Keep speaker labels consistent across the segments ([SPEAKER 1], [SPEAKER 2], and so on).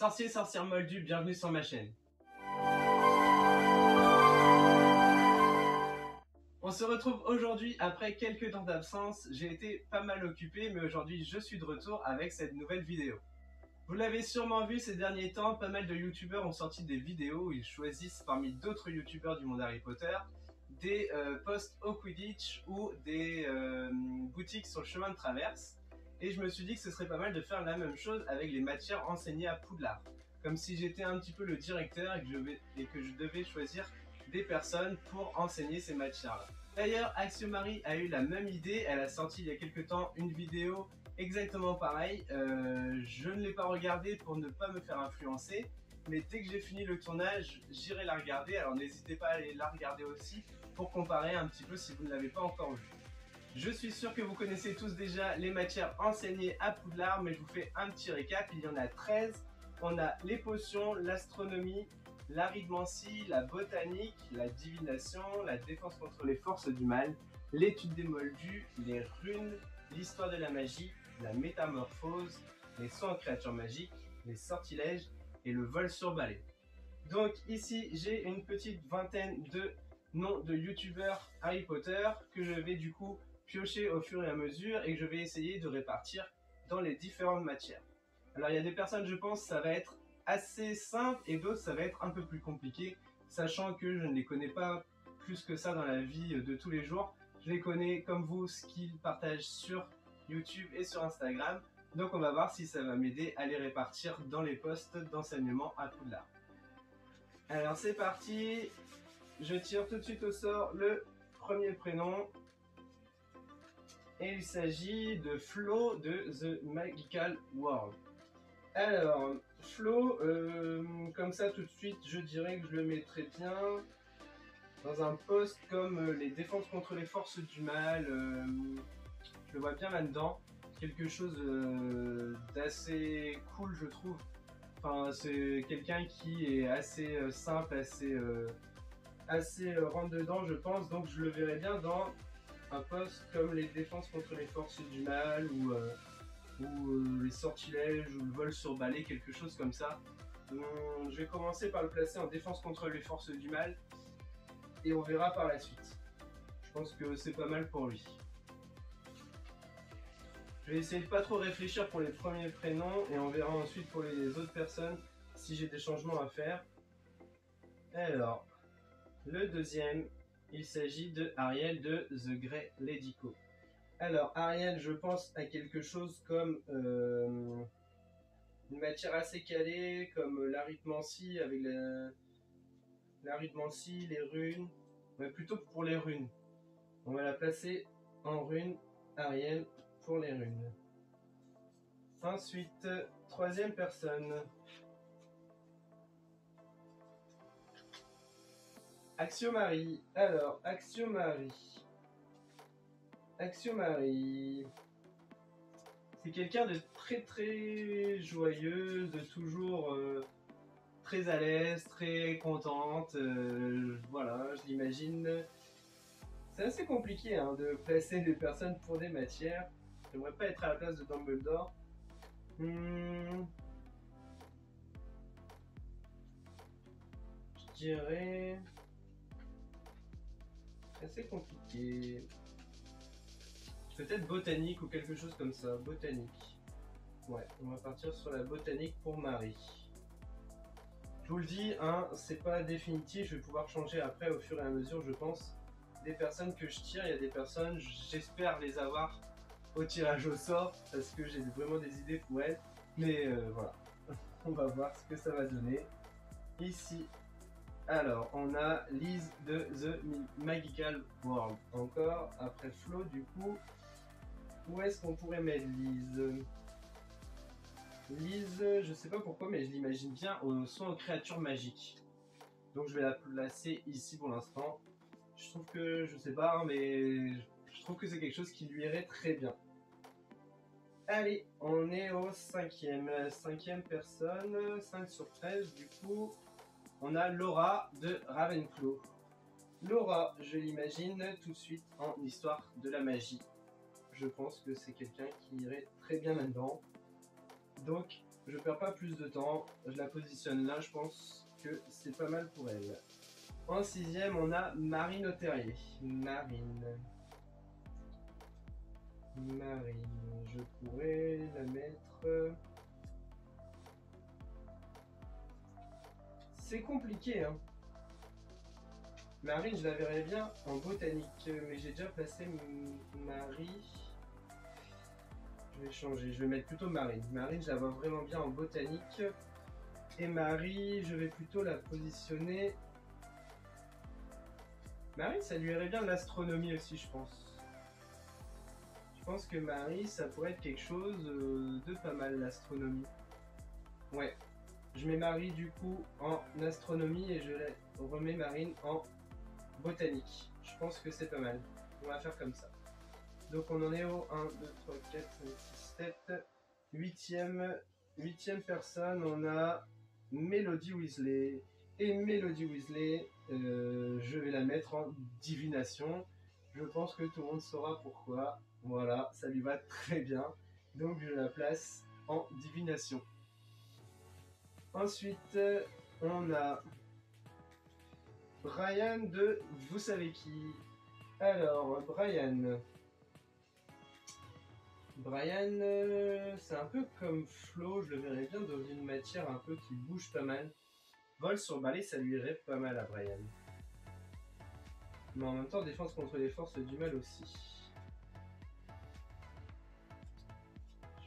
[SPEAKER 1] Sorcier, sorcière moldue, bienvenue sur ma chaîne. On se retrouve aujourd'hui après quelques temps d'absence. J'ai été pas mal occupé, mais aujourd'hui je suis de retour avec cette nouvelle vidéo. Vous l'avez sûrement vu ces derniers temps, pas mal de youtubeurs ont sorti des vidéos où ils choisissent parmi d'autres youtubeurs du monde Harry Potter des posts au Quidditch ou des boutiques sur le chemin de traverse. Et je me suis dit que ce serait pas mal de faire la même chose avec les matières enseignées à Poudlard. Comme si j'étais un petit peu le directeur et que je devais choisir des personnes pour enseigner ces matières-là. D'ailleurs, Axiomari a eu la même idée, elle a sorti il y a quelques temps une vidéo exactement pareille. Je ne l'ai pas regardée pour ne pas me faire influencer, mais dès que j'ai fini le tournage, j'irai la regarder, alors n'hésitez pas à aller la regarder aussi pour comparer un petit peu si vous ne l'avez pas encore vue. Je suis sûr que vous connaissez tous déjà les matières enseignées à Poudlard, mais je vous fais un petit récap, il y en a 13. On a les potions, l'astronomie, l'aridmancie, la botanique, la divination, la défense contre les forces du mal, l'étude des moldus, les runes, l'histoire de la magie, la métamorphose, les soins en créatures magiques, les sortilèges et le vol sur balai. Donc ici j'ai une petite vingtaine de noms de youtubeurs Harry Potter que je vais du coup piocher au fur et à mesure et que je vais essayer de répartir dans les différentes matières. Alors il y a des personnes, je pense, ça va être assez simple et d'autres ça va être un peu plus compliqué, sachant que je ne les connais pas plus que ça dans la vie de tous les jours. Je les connais comme vous, ce qu'ils partagent sur YouTube et sur Instagram. Donc on va voir si ça va m'aider à les répartir dans les posts d'enseignement à Poudlard. Alors c'est parti, je tire tout de suite au sort le premier prénom. Et il s'agit de Flo de The Magical World. Alors, Flo, comme ça tout de suite, je dirais que je le mettrais bien dans un poste comme les défenses contre les forces du mal. Je le vois bien là-dedans. Quelque chose d'assez cool, je trouve. Enfin, c'est quelqu'un qui est assez simple, assez rentre dedans, je pense. Donc, je le verrais bien dans un poste comme les défenses contre les forces du mal ou les sortilèges ou le vol sur balai, quelque chose comme ça. Je vais commencer par le placer en défense contre les forces du mal et on verra par la suite. Je pense que c'est pas mal pour lui. Je vais essayer de pas trop réfléchir pour les premiers prénoms et on verra ensuite pour les autres personnes si j'ai des changements à faire. Alors, le deuxième, il s'agit de Ariel de The Grey Lady Co. Alors, Ariel, je pense à quelque chose comme une matière assez calée, comme l'aridmancie avec l'aridmancie, les runes. Ouais, plutôt pour les runes. On va la placer en runes, Ariel, pour les runes. Ensuite, troisième personne. Axiomari. Alors, Axiomari. Axiomari. C'est quelqu'un de très joyeux, de toujours très à l'aise, très contente. Voilà, je l'imagine. C'est assez compliqué hein, de placer des personnes pour des matières. J'aimerais pas être à la place de Dumbledore. Je dirais... assez compliqué. Peut-être botanique ou quelque chose comme ça. Botanique. Ouais, on va partir sur la botanique pour Marie. Je vous le dis, hein, c'est pas définitif. Je vais pouvoir changer après au fur et à mesure, je pense. Des personnes que je tire, il y a des personnes, j'espère les avoir au tirage au sort parce que j'ai vraiment des idées pour elles. Mais voilà, on va voir ce que ça va donner. Ici, alors, on a Lise de The Magical World. Encore, après Flo, du coup, où est-ce qu'on pourrait mettre Lise? Lise, je sais pas pourquoi, mais je l'imagine bien au soin aux créatures magiques. Donc je vais la placer ici pour l'instant. Je trouve que, je sais pas, hein, mais je trouve que c'est quelque chose qui lui irait très bien. Allez, on est au cinquième personne, 5 sur 13 du coup. On a Laura de Ravenclaw. Laura, je l'imagine tout de suite en histoire de la magie. Je pense que c'est quelqu'un qui irait très bien là-dedans. Donc, je perds pas plus de temps. Je la positionne là, je pense que c'est pas mal pour elle. En sixième, on a Marine Auterier. Marine. Marine, je pourrais la mettre... C'est compliqué, hein. Marine, je la verrais bien en botanique, mais j'ai déjà placé Marie. Je vais changer, je vais mettre plutôt Marine. Marine, je la vois vraiment bien en botanique. Et Marie, je vais plutôt la positionner... Marie, ça lui irait bien de l'astronomie aussi, je pense. Je pense que Marie, ça pourrait être quelque chose de pas mal, l'astronomie. Ouais. Je mets Marie, du coup, en astronomie et je remets Marine en botanique. Je pense que c'est pas mal. On va faire comme ça. Donc on en est au 1, 2, 3, 4, 5, 6, 7. Huitième personne, on a Mélodie Weasley. Et Mélodie Weasley, je vais la mettre en divination. Je pense que tout le monde saura pourquoi. Voilà, ça lui va très bien. Donc je la place en divination. Ensuite, on a Brian de Vous savez qui. Alors, Brian, c'est un peu comme Flo, je le verrais bien dans une matière un peu qui bouge pas mal. Vol sur balai, ça lui irait pas mal à Brian. Mais en même temps, défense contre les forces du mal aussi.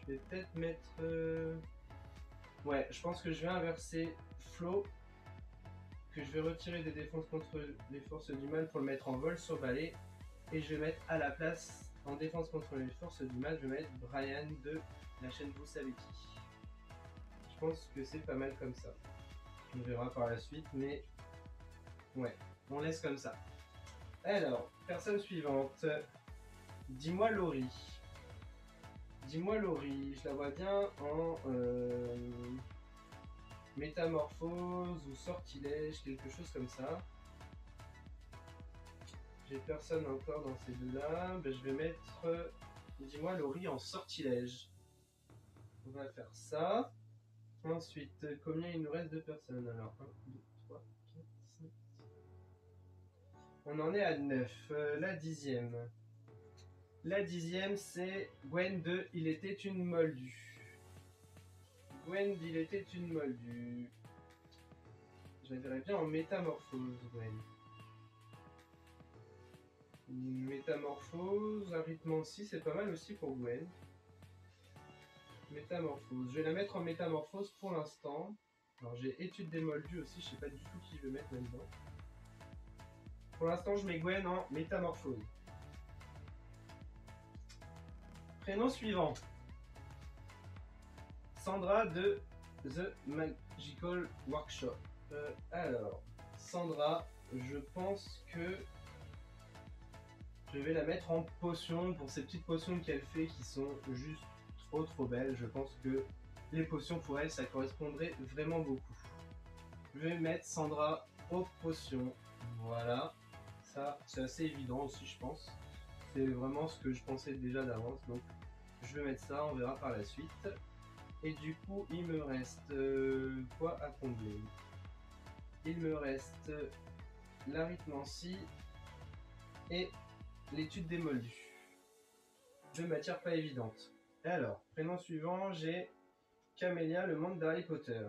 [SPEAKER 1] Je vais peut-être mettre... Ouais, je pense que je vais inverser Flo, que je vais retirer des défenses contre les forces du mal pour le mettre en vol sur balai. Et je vais mettre à la place, en défense contre les forces du mal, je vais mettre Brian de la chaîne Vous savez qui. Je pense que c'est pas mal comme ça. On verra par la suite, mais ouais, on laisse comme ça. Alors, personne suivante. Dis-moi Laurie. Dis-moi Laurie, je la vois bien en métamorphose ou sortilège, quelque chose comme ça. J'ai personne encore dans ces deux-là. Ben, je vais mettre, dis-moi Laurie, en sortilège. On va faire ça. Ensuite, combien il nous reste de personnes? Alors, 1, 2, 3, 4, 5. On en est à 9. La dixième. La dixième, c'est Gwen de Il était une moldue. Gwen d'Il était une moldue. Je la verrais bien en métamorphose, Gwen. Métamorphose, arithmancie, c'est pas mal aussi pour Gwen. Métamorphose. Je vais la mettre en métamorphose pour l'instant. Alors j'ai étude des moldus aussi, je sais pas du tout qui je vais mettre là-dedans. Pour l'instant, je mets Gwen en métamorphose. Prénom suivant. Sandra de The Magical Workshop. Alors, Sandra, je pense que je vais la mettre en potion pour ces petites potions qu'elle fait qui sont juste trop belles. Je pense que les potions pour elle, ça correspondrait vraiment beaucoup. Je vais mettre Sandra aux potions. Voilà, ça c'est assez évident aussi, je pense. C'est vraiment ce que je pensais déjà d'avance, donc je vais mettre ça, on verra par la suite. Et du coup, il me reste quoi à combler? Il me reste l'arithmancie et l'étude des moldus. Deux matières pas évidentes. Alors, prénom suivant, j'ai Camélia, le monde d'Harry Potter.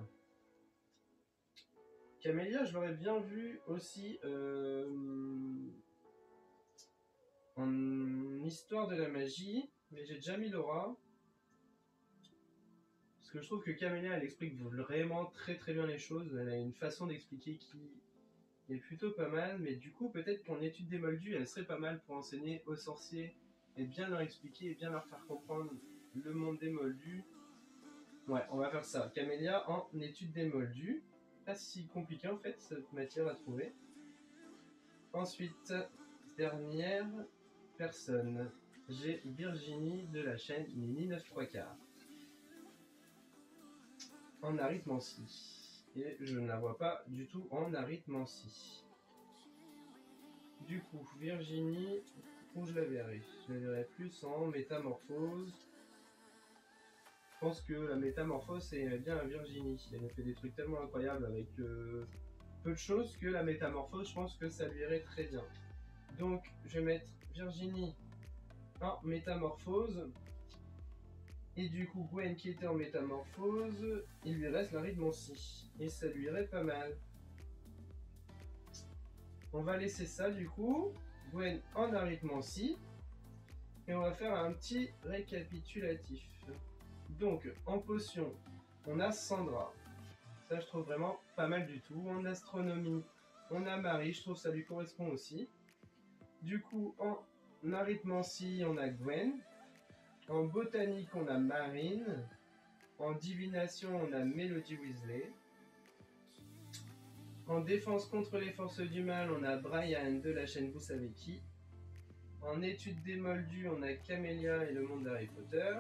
[SPEAKER 1] Camélia, je l'aurais bien vu aussi en histoire de la magie, mais j'ai déjà mis Laura. Parce que je trouve que Camélia, elle explique vraiment très bien les choses. Elle a une façon d'expliquer qui est plutôt pas mal, mais du coup, peut-être qu'en étude des moldus, elle serait pas mal pour enseigner aux sorciers et bien leur expliquer et bien leur faire comprendre le monde des moldus. Ouais, on va faire ça. Camélia en étude des moldus. Pas si compliqué en fait, cette matière à trouver. Ensuite, dernière personne. J'ai Virginie de la chaîne Nini 9 3 quarts. En arithmancie. Et je ne la vois pas du tout en arithmancie. Du coup, Virginie, où je la verrai? Je la verrai plus en métamorphose. pense que la métamorphose c'est bien à Virginie. Elle a fait des trucs tellement incroyables avec peu de choses que la métamorphose, je pense que ça lui irait très bien. Donc je vais mettre Virginie en métamorphose. Et du coup, Gwen qui était en métamorphose, il lui reste la Ridmoncy. Et ça lui irait pas mal. On va laisser ça du coup. Gwen en arithmancie. Et on va faire un petit récapitulatif. Donc, en potion, on a Sandra. Ça, je trouve vraiment pas mal du tout. En astronomie, on a Marie. Je trouve que ça lui correspond aussi. Du coup, en arithmancie, on a Gwen. En botanique, on a Marine. En divination, on a Melody Weasley. En défense contre les forces du mal, on a Brian de la chaîne Vous savez qui. En étude des moldus, on a Camélia et le monde d'Harry Potter.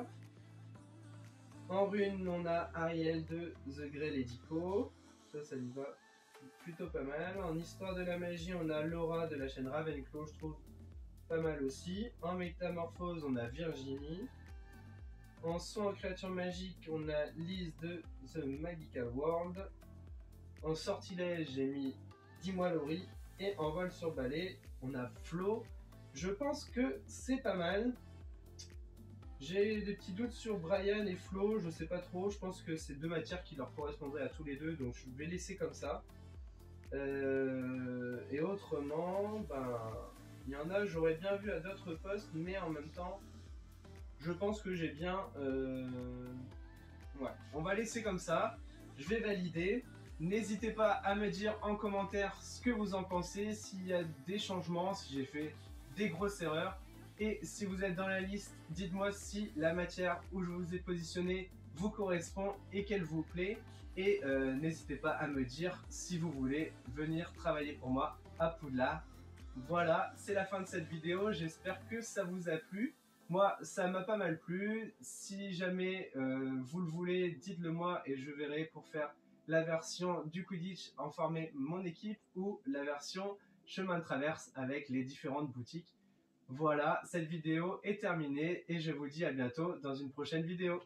[SPEAKER 1] En rune, on a Ariel de The Grey Lady Co. Ça lui va plutôt pas mal. En histoire de la magie, on a Laura de la chaîne Ravenclaw, je trouve pas mal aussi. En métamorphose, on a Virginie. En soin en créature magique, on a Liz de The Magical World. En sortilège, j'ai mis Dis-moi Laurie. Et en vol sur balai, on a Flo. Je pense que c'est pas mal. J'ai des petits doutes sur Brian et Flo, je sais pas trop. Je pense que c'est deux matières qui leur correspondraient à tous les deux, donc je vais laisser comme ça. Et autrement, ben, il y en a, j'aurais bien vu à d'autres postes, mais en même temps, je pense que j'ai bien... Ouais, on va laisser comme ça. Je vais valider. N'hésitez pas à me dire en commentaire ce que vous en pensez, s'il y a des changements, si j'ai fait des grosses erreurs. Et si vous êtes dans la liste, dites-moi si la matière où je vous ai positionné vous correspond et qu'elle vous plaît. Et n'hésitez pas à me dire si vous voulez venir travailler pour moi à Poudlard. Voilà, c'est la fin de cette vidéo. J'espère que ça vous a plu. Moi, ça m'a pas mal plu. Si jamais vous le voulez, dites-le moi et je verrai pour faire la version du Quidditch en former mon équipe ou la version chemin de traverse avec les différentes boutiques. Voilà, cette vidéo est terminée et je vous dis à bientôt dans une prochaine vidéo.